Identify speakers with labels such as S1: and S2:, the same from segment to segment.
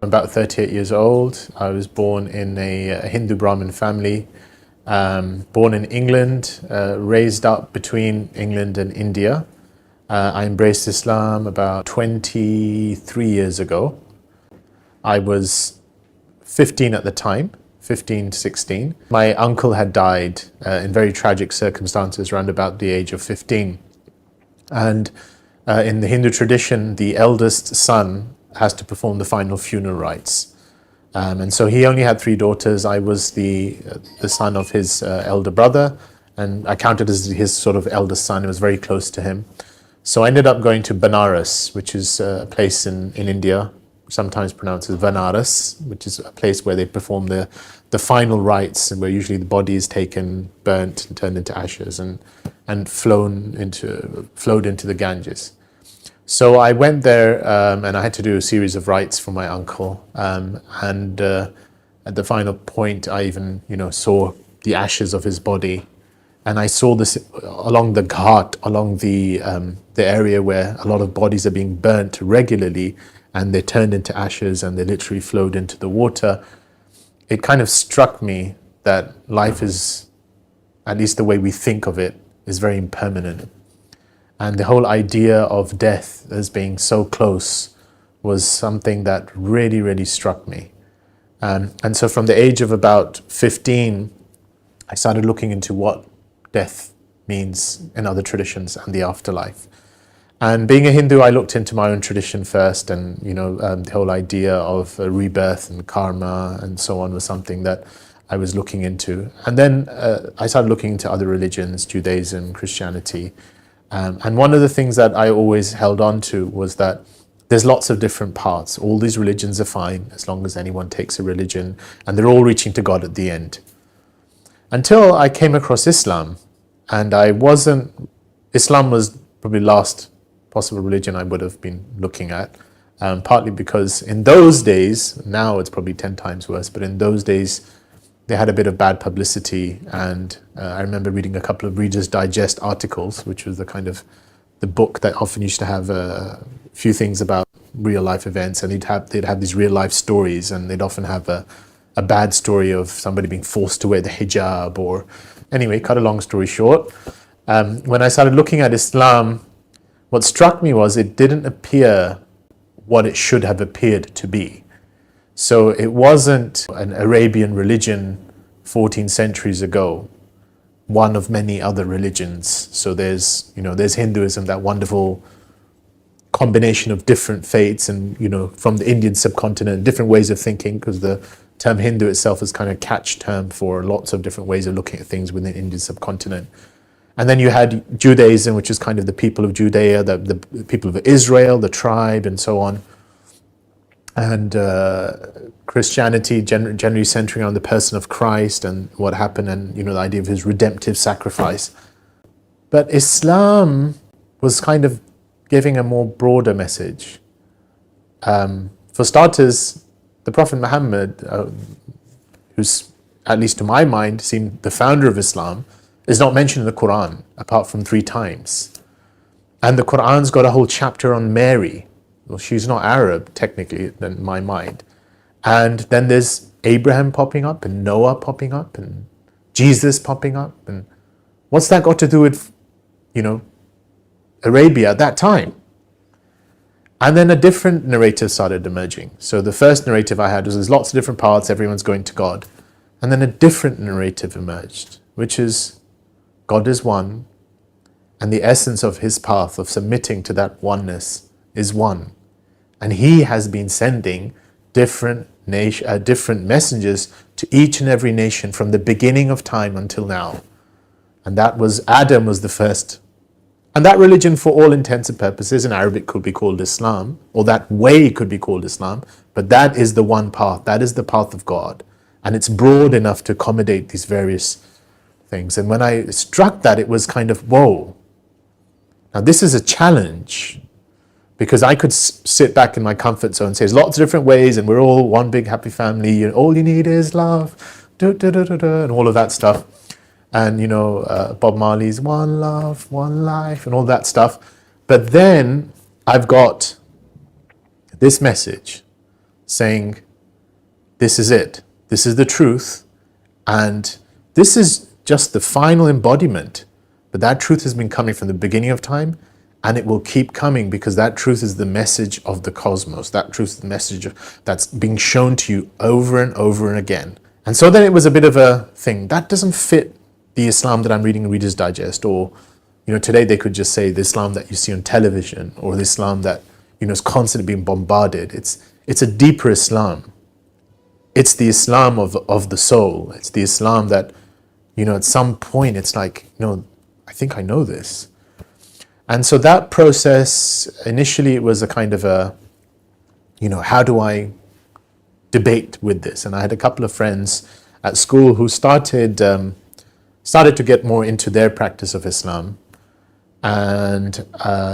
S1: I'm about 38 years old. I was born in a Hindu Brahmin family, born in England, raised up between England and India. I embraced Islam about 23 years ago. I was 15 at the time, 15 to 16. My uncle had died in very tragic circumstances around about the age of 15. And in the Hindu tradition, the eldest son has to perform the final funeral rites. And so he only had 3 daughters. I was the son of his elder brother, and I counted as his sort of eldest son. It was very close to him. So I ended up going to Banaras, which is a place in India, sometimes pronounced as Vanaras, which is a place where they perform the final rites, and where usually the body is taken, burnt, and turned into ashes, and flowed into the Ganges. So I went there, and I had to do a series of rites for my uncle. And at the final point, I even, saw the ashes of his body, and I saw this along the ghat, along the area where a lot of bodies are being burnt regularly, and they turned into ashes, and they literally flowed into the water. It kind of struck me that life is, at least the way we think of it, is very impermanent. And the whole idea of death as being so close was something that really, really struck me. And so from the age of about 15, I started looking into what death means in other traditions and the afterlife. And being a Hindu, I looked into my own tradition first, and the whole idea of rebirth and karma and so on was something that I was looking into. And then I started looking into other religions, Judaism, Christianity. And one of the things that I always held on to was that there's lots of different paths. All these religions are fine as long as anyone takes a religion, and they're all reaching to God at the end. Until I came across Islam, and Islam was probably the last possible religion I would have been looking at, partly because in those days, now it's probably 10 times worse, but in those days, they had a bit of bad publicity, and I remember reading a couple of Reader's Digest articles, which was the book that often used to have a few things about real life events, and they'd have these real life stories, and they'd often have a bad story of somebody being forced to wear the hijab, or anyway, cut a long story short. When I started looking at Islam, what struck me was it didn't appear what it should have appeared to be. So it wasn't an Arabian religion 14 centuries ago, one of many other religions. So there's Hinduism, that wonderful combination of different faiths, and from the Indian subcontinent, different ways of thinking, because the term Hindu itself is kind of a catch term for lots of different ways of looking at things within the Indian subcontinent. And then you had Judaism, which is kind of the people of Judea, the people of Israel, the tribe, and so on. And Christianity generally centering on the person of Christ and what happened, and the idea of his redemptive sacrifice. But Islam was kind of giving a more broader message. For starters, the Prophet Muhammad, who's, at least to my mind, seemed the founder of Islam, is not mentioned in the Quran apart from 3 times. And the Quran's got a whole chapter on Mary. Well, she's not Arab, technically, in my mind. And then there's Abraham popping up, and Noah popping up, and Jesus popping up. And what's that got to do with, Arabia at that time? And then a different narrative started emerging. So the first narrative I had was there's lots of different paths, everyone's going to God. And then a different narrative emerged, which is God is one, and the essence of his path of submitting to that oneness is one. And he has been sending different messengers to each and every nation from the beginning of time until now. And that was, Adam was the first. And that religion, for all intents and purposes, in Arabic could be called Islam, or that way could be called Islam, but that is the one path, that is the path of God. And it's broad enough to accommodate these various things. And when I struck that, it was kind of, whoa. Now this is a challenge, because I could sit back in my comfort zone and say there's lots of different ways, and we're all one big happy family, all you need is love, and all of that stuff. And Bob Marley's one love, one life, and all that stuff. But then I've got this message saying, this is it, this is the truth, and this is just the final embodiment. But that truth has been coming from the beginning of time, and it will keep coming, because that truth is the message of the cosmos. That truth is the message that's being shown to you over and over and again. And so then it was a bit of a thing. That doesn't fit the Islam that I'm reading in Reader's Digest, or today they could just say the Islam that you see on television, or the Islam that is constantly being bombarded. It's a deeper Islam. It's the Islam of the soul. It's the Islam that at some point it's like, I think I know this. And so that process, initially it was a kind of a, how do I debate with this? And I had a couple of friends at school who started to get more into their practice of Islam. And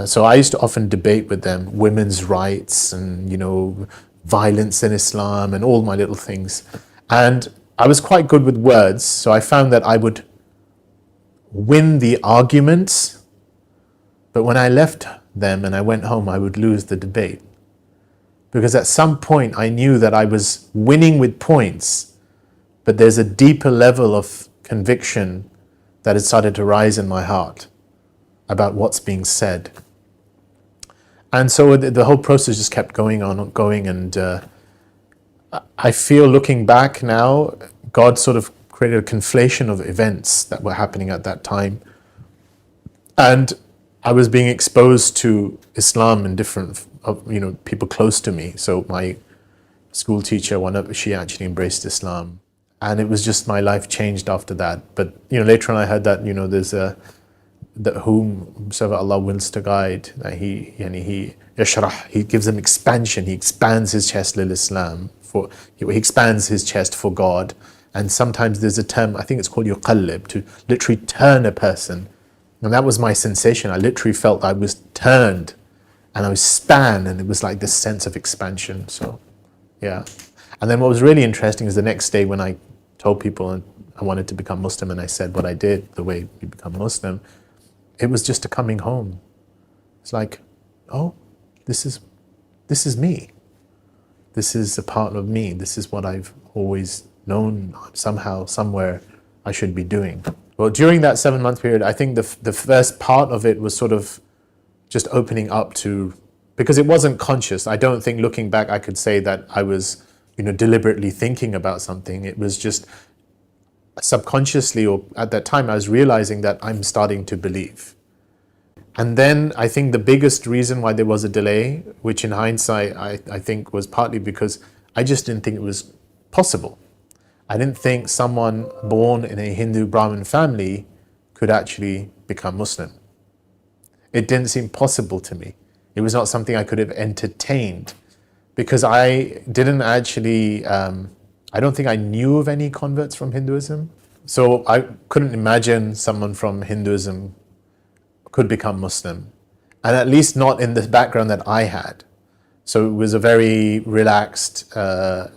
S1: so I used to often debate with them women's rights and, violence in Islam and all my little things. And I was quite good with words, so I found that I would win the arguments, but when I left them and I went home, I would lose the debate. Because at some point I knew that I was winning with points, but there's a deeper level of conviction that had started to rise in my heart about what's being said. And so the whole process just kept going, and I feel, looking back now, God sort of created a conflation of events that were happening at that time. And I was being exposed to Islam in different, people close to me. So my school teacher, she actually embraced Islam. And it was just, my life changed after that. But, later on I heard that, there's that whomsoever Allah wills to guide, that he yashrah, he gives them expansion, he expands his chest lil Islam, he expands his chest for God. And sometimes there's a term, I think it's called yuqallib, to literally turn a person. And that was my sensation. I literally felt I was turned and I was span, and it was like this sense of expansion. So, yeah. And then what was really interesting is the next day when I told people I wanted to become Muslim, and I said what I did, the way you become Muslim, it was just a coming home. It's like, oh, this is me. This is a part of me. This is what I've always known somehow, somewhere I should be doing. Well, during that 7-month period, I think the first part of it was sort of just opening up to, because it wasn't conscious. I don't think, looking back, I could say that I was, deliberately thinking about something. It was just subconsciously, or at that time, I was realizing that I'm starting to believe. And then I think the biggest reason why there was a delay, which in hindsight I think was partly because I just didn't think it was possible. I didn't think someone born in a Hindu Brahmin family could actually become Muslim. It didn't seem possible to me. It was not something I could have entertained, because I didn't actually, I don't think I knew of any converts from Hinduism. So I couldn't imagine someone from Hinduism could become Muslim, and at least not in the background that I had. So it was a very relaxed, not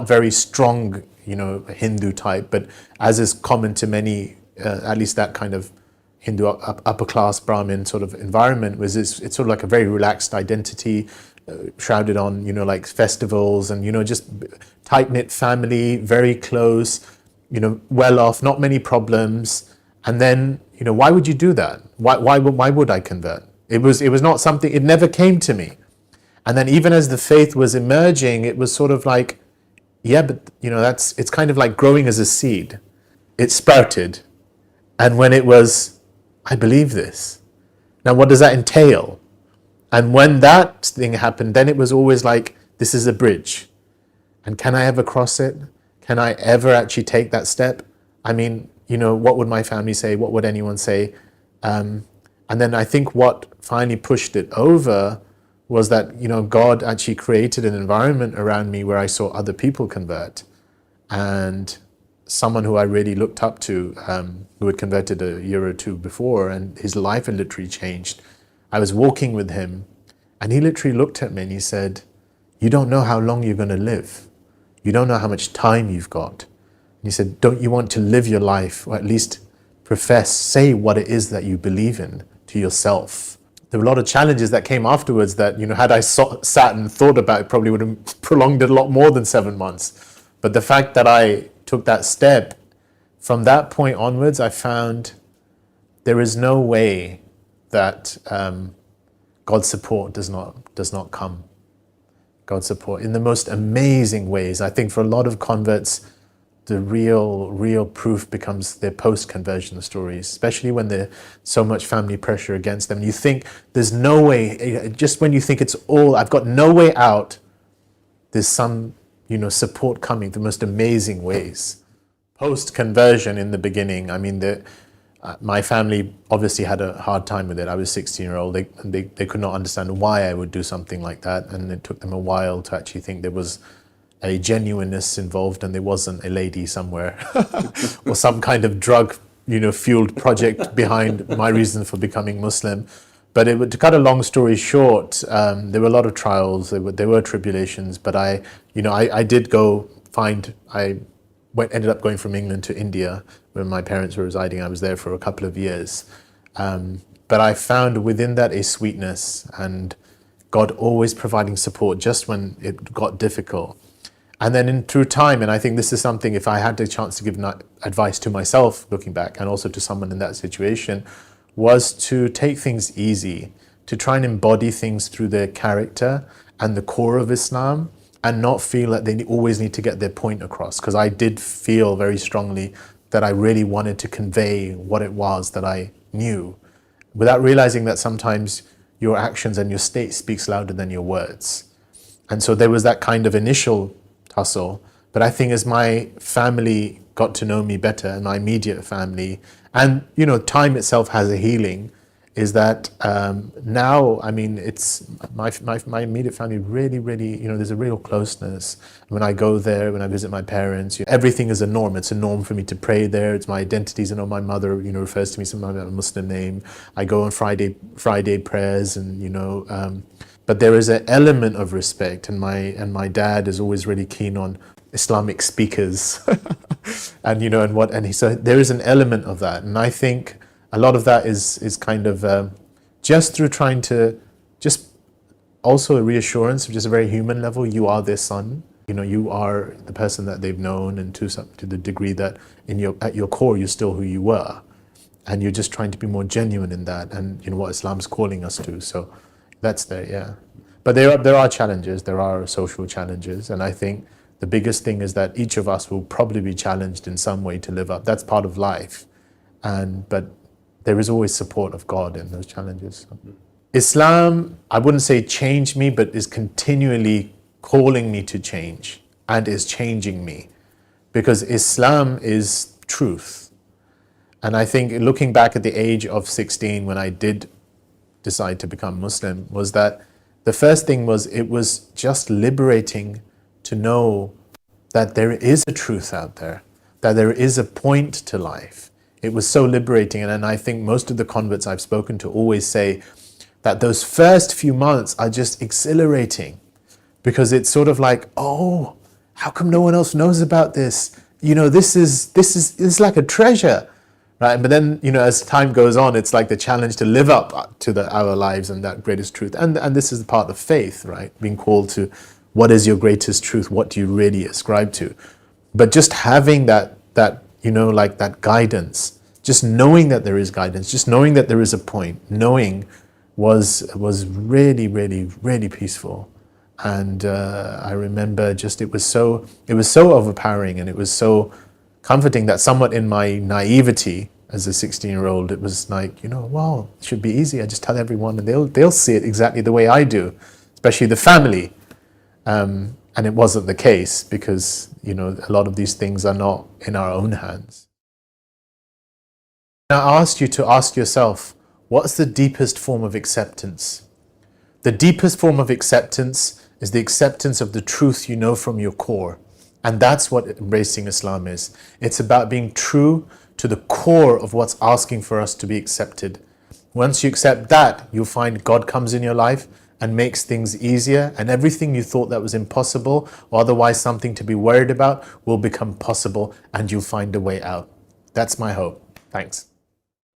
S1: very strong, Hindu type, but as is common to many, at least that kind of Hindu upper class Brahmin sort of environment, it's sort of like a very relaxed identity, shrouded on, like festivals and, just tight-knit family, very close, well off, not many problems. And then, why would you do that? Why would I convert? It was not something, it never came to me. And then even as the faith was emerging, it was sort of like, yeah, but it's kind of like growing as a seed. It sprouted. And when it was, I believe this. Now, what does that entail? And when that thing happened, then it was always like, this is a bridge. And can I ever cross it? Can I ever actually take that step? I mean, what would my family say? What would anyone say? And then I think what finally pushed it over was that, God actually created an environment around me where I saw other people convert. And someone who I really looked up to, who had converted a year or two before, and his life had literally changed. I was walking with him, and he literally looked at me and he said, you don't know how long you're going to live. You don't know how much time you've got. And he said, don't you want to live your life, or at least say what it is that you believe in to yourself? there were a lot of challenges that came afterwards that, had I sat and thought about it, probably would have prolonged it a lot more than 7 months. But the fact that I took that step, from that point onwards, I found there is no way that God's support does not come. God's support in the most amazing ways. I think for a lot of converts, the real proof becomes their post-conversion stories, especially when there's so much family pressure against them. You think there's no way, just when you think it's all, I've got no way out, there's some, support coming the most amazing ways. Post-conversion in the beginning, I mean, my family obviously had a hard time with it. I was 16-year-old. They could not understand why I would do something like that, and it took them a while to actually think there was a genuineness involved and there wasn't a lady somewhere or some kind of drug, fueled project behind my reason for becoming Muslim. But to cut a long story short, there were a lot of trials, there were tribulations, but I did go ended up going from England to India where my parents were residing. I was there for a couple of years. But I found within that a sweetness and God always providing support just when it got difficult. And then through time, and I think this is something, if I had the chance to give advice to myself looking back and also to someone in that situation, was to take things easy, to try and embody things through their character and the core of Islam, and not feel that they always need to get their point across. Because I did feel very strongly that I really wanted to convey what it was that I knew, without realizing that sometimes your actions and your state speaks louder than your words. And so there was that kind of initial tussle. But I think as my family got to know me better, and my immediate family, and time itself has a healing, is that now, I mean, it's my immediate family really, there's a real closeness. When I go there, when I visit my parents, everything is a norm. It's a norm for me to pray there. It's my identities. I know my mother, refers to me sometimes by a Muslim name. I go on Friday prayers, and but there is an element of respect, and my dad is always really keen on Islamic speakers, and so there is an element of that, and I think a lot of that is kind of just through trying to just also a reassurance of just a very human level. You are their son, you are the person that they've known, and to the degree that at your core you're still who you were, and you're just trying to be more genuine in that, and what Islam's calling us to. So that's there, yeah. But there are challenges, there are social challenges, and I think the biggest thing is that each of us will probably be challenged in some way to live up. That's part of life, but there is always support of God in those challenges. Islam, I wouldn't say changed me, but is continually calling me to change and is changing me, because Islam is truth. And I think looking back at the age of 16 when I did decide to become Muslim, was that the first thing was it was just liberating to know that there is a truth out there, that there is a point to life. It was so liberating, and I think most of the converts I've spoken to always say that those first few months are just exhilarating, because it's sort of like, oh, how come no one else knows about this? This is like a treasure, right? But then, as time goes on, it's like the challenge to live up to our lives and that greatest truth. And this is the part of faith, right? Being called to what is your greatest truth? What do you really ascribe to? But just having that guidance, just knowing that there is guidance, just knowing that there is a point, knowing was really, really, really peaceful. And I remember it was so overpowering, and it was so comforting that somewhat in my naivety as a 16-year-old, it was like, wow, it should be easy. I just tell everyone and they'll see it exactly the way I do, especially the family. And it wasn't the case, because, a lot of these things are not in our own hands. I asked you to ask yourself, what's the deepest form of acceptance? The deepest form of acceptance is the acceptance of the truth you know from your core. And that's what embracing Islam is. It's about being true to the core of what's asking for us to be accepted. Once you accept that, you'll find God comes in your life and makes things easier, and everything you thought that was impossible or otherwise something to be worried about will become possible, and you'll find a way out. That's my hope. Thanks.